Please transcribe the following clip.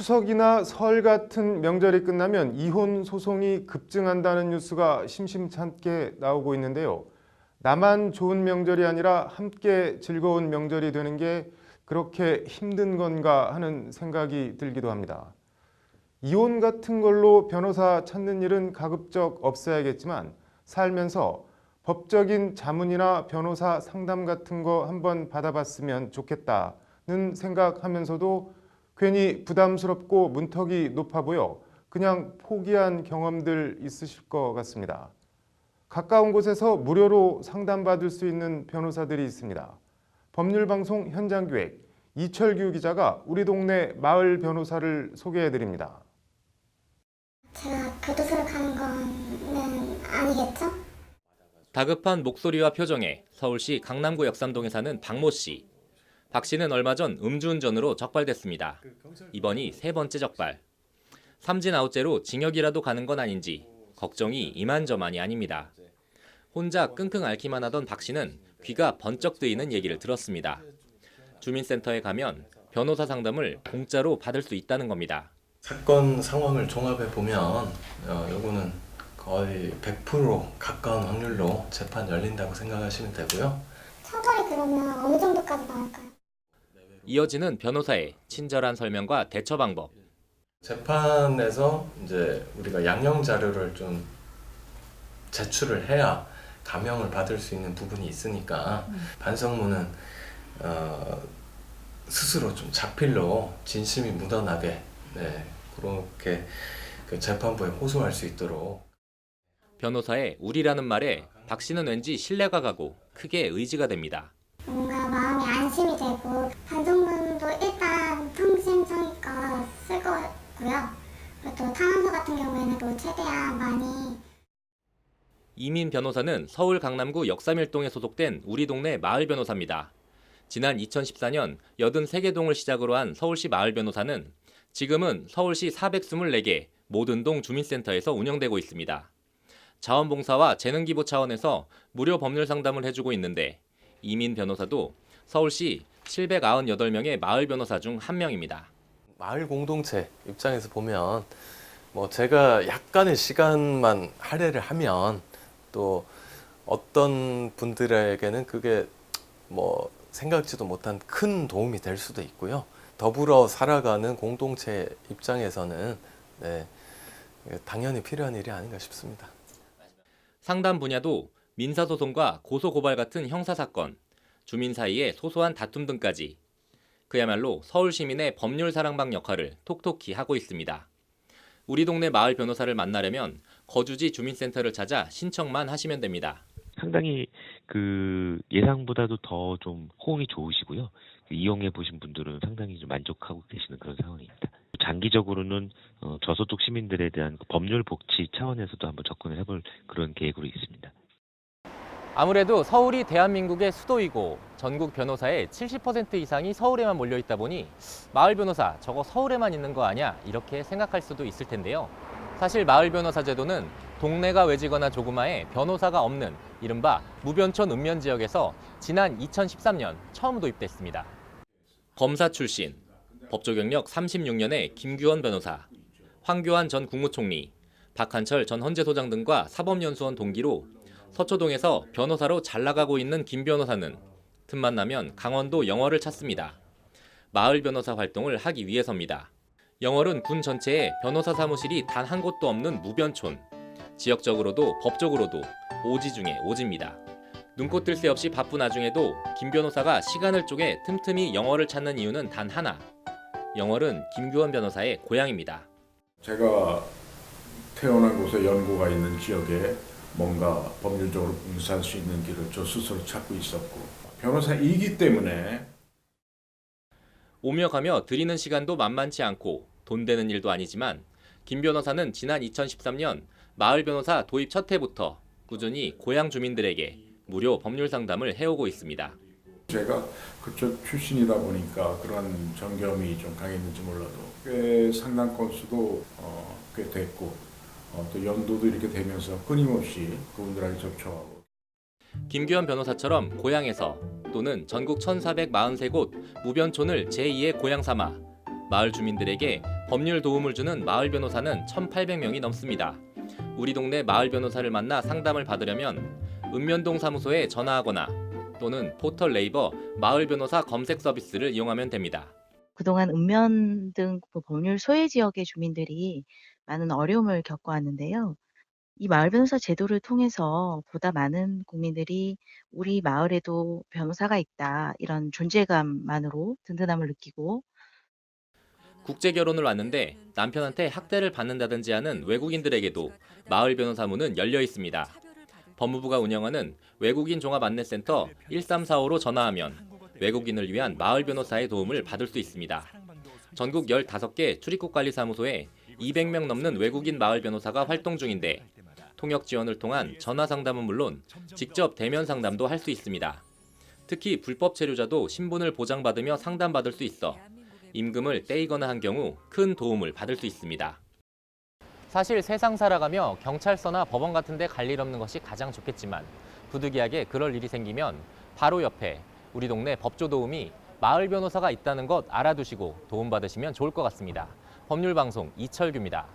추석이나 설 같은 명절이 끝나면 이혼 소송이 급증한다는 뉴스가 심심찮게 나오고 있는데요. 나만 좋은 명절이 아니라 함께 즐거운 명절이 되는 게 그렇게 힘든 건가 하는 생각이 들기도 합니다. 이혼 같은 걸로 변호사 찾는 일은 가급적 없어야겠지만 살면서 법적인 자문이나 변호사 상담 같은 거 한번 받아봤으면 좋겠다는 생각하면서도 괜히 부담스럽고 문턱이 높아 보여 그냥 포기한 경험들 있으실 것 같습니다. 가까운 곳에서 무료로 상담받을 수 있는 변호사들이 있습니다. 법률방송 현장기획 이철규 기자가 우리 동네 마을 변호사를 소개해드립니다. 제가 교도소를 가는 거는 아니겠죠? 다급한 목소리와 표정에 서울시 강남구 역삼동에 사는 박모 씨. 박 씨는 얼마 전 음주운전으로 적발됐습니다. 이번이 세 번째 적발. 삼진 아웃제로 징역이라도 가는 건 아닌지 걱정이 이만저만이 아닙니다. 혼자 끙끙 앓기만 하던 박 씨는 귀가 번쩍 뜨이는 얘기를 들었습니다. 주민센터에 가면 변호사 상담을 공짜로 받을 수 있다는 겁니다. 사건 상황을 종합해 보면 요거는 거의 100% 가까운 확률로 재판 열린다고 생각하시면 되고요. 처벌이 그러면 어느 정도까지 나올까요? 이어지는 변호사의 친절한 설명과 대처 방법. 재판에서 이제 우리가 양형 자료를 좀 제출을 해야 감형을 받을 수 있는 부분이 있으니까 반성문은 스스로 좀 자필로 진심이 묻어나게 그렇게 그 재판부에 호소할 수 있도록. 변호사의 우리라는 말에 박 씨는 왠지 신뢰가 가고 크게 의지가 됩니다. 뭔가 마음이 안심이 되고 반성문도 일단 성심성의껏 쓸 거고요. 그리고 또 탄원서 같은 경우에는 또 최대한 많이. 이민 변호사는 서울 강남구 역삼일동에 소속된 우리 동네 마을 변호사입니다. 지난 2014년 83개 동을 시작으로 한 서울시 마을 변호사는 지금은 서울시 424개 모든 동 주민센터에서 운영되고 있습니다. 자원봉사와 재능기부 차원에서 무료 법률 상담을 해주고 있는데 이민 변호사도 서울시 798명의 마을 변호사 중 한 명입니다. 마을 공동체 입장에서 보면 제가 약간의 시간만 할애를 하면 또 어떤 분들에게는 그게 생각지도 못한 큰 도움이 될 수도 있고요. 더불어 살아가는 공동체 입장에서는 당연히 필요한 일이 아닌가 싶습니다. 상담 분야도 민사소송과 고소고발 같은 형사사건, 주민 사이의 소소한 다툼 등까지 그야말로 서울 시민의 법률 사랑방 역할을 톡톡히 하고 있습니다. 우리 동네 마을 변호사를 만나려면 거주지 주민센터를 찾아 신청만 하시면 됩니다. 상당히 예상보다도 더 좀 호응이 좋으시고요. 이용해 보신 분들은 상당히 좀 만족하고 계시는 그런 상황입니다. 장기적으로는 저소득 시민들에 대한 법률 복지 차원에서도 한번 접근을 해볼 그런 계획으로 있습니다. 아무래도 서울이 대한민국의 수도이고 전국 변호사의 70% 이상이 서울에만 몰려있다 보니 마을 변호사 저거 서울에만 있는 거 아니야? 이렇게 생각할 수도 있을 텐데요. 사실 마을 변호사 제도는 동네가 외지거나 조그마해 변호사가 없는 이른바 무변촌 읍면 지역에서 지난 2013년 처음 도입됐습니다. 검사 출신, 법조경력 36년의 김규원 변호사, 황교안 전 국무총리, 박한철 전 헌재소장 등과 사법연수원 동기로 서초동에서 변호사로 잘 나가고 있는 김 변호사는 틈만 나면 강원도 영월을 찾습니다. 마을 변호사 활동을 하기 위해서입니다. 영월은 군 전체에 변호사 사무실이 단 한 곳도 없는 무변촌, 지역적으로도 법적으로도 오지 중에 오지입니다. 눈코 뜰 새 없이 바쁜 와중에도 김 변호사가 시간을 쪼개 틈틈이 영월을 찾는 이유는 단 하나. 영월은 김규원 변호사의 고향입니다. 제가 태어난 곳에 연고가 있는 지역에 뭔가 법률적으로 봉사할 수 있는 길을 저 스스로 찾고 있었고 변호사이기 때문에 오며 가며 들이는 시간도 만만치 않고 돈 되는 일도 아니지만 김 변호사는 지난 2013년 마을 변호사 도입 첫 해부터 꾸준히 고향 주민들에게 무료 법률 상담을 해오고 있습니다. 제가 그쪽 출신이다 보니까 그런 정겸이 좀 강했는지 몰라도 꽤 상담 건수도 꽤 됐고 또 연도도 이렇게 되면서 끊임없이 그분들하고 접촉하고. 김규현 변호사처럼 고향에서 또는 전국 1443곳 무변촌을 제2의 고향 삼아 마을 주민들에게 법률 도움을 주는 마을 변호사는 1,800명이 넘습니다. 우리 동네 마을 변호사를 만나 상담을 받으려면 읍면동 사무소에 전화하거나 또는 포털 네이버 마을 변호사 검색 서비스를 이용하면 됩니다. 그동안 읍면 등 법률 소외 지역의 주민들이 많은 어려움을 겪어왔는데요. 이 마을 변호사 제도를 통해서 보다 많은 국민들이 우리 마을에도 변호사가 있다, 이런 존재감만으로 든든함을 느끼고, 국제 결혼을 왔는데 남편한테 학대를 받는다든지 하는 외국인들에게도 마을 변호사문은 열려 있습니다. 법무부가 운영하는 외국인 종합 안내센터 1345로 전화하면 외국인을 위한 마을 변호사의 도움을 받을 수 있습니다. 전국 15개 출입국관리사무소에 200명 넘는 외국인 마을 변호사가 활동 중인데 통역 지원을 통한 전화 상담은 물론 직접 대면 상담도 할 수 있습니다. 특히 불법 체류자도 신분을 보장받으며 상담받을 수 있어 임금을 떼이거나 한 경우 큰 도움을 받을 수 있습니다. 사실 세상 살아가며 경찰서나 법원 같은 데 갈 일 없는 것이 가장 좋겠지만 부득이하게 그럴 일이 생기면 바로 옆에 우리 동네 법조도우미 마을 변호사가 있다는 것 알아두시고 도움받으시면 좋을 것 같습니다. 법률방송 이철규입니다.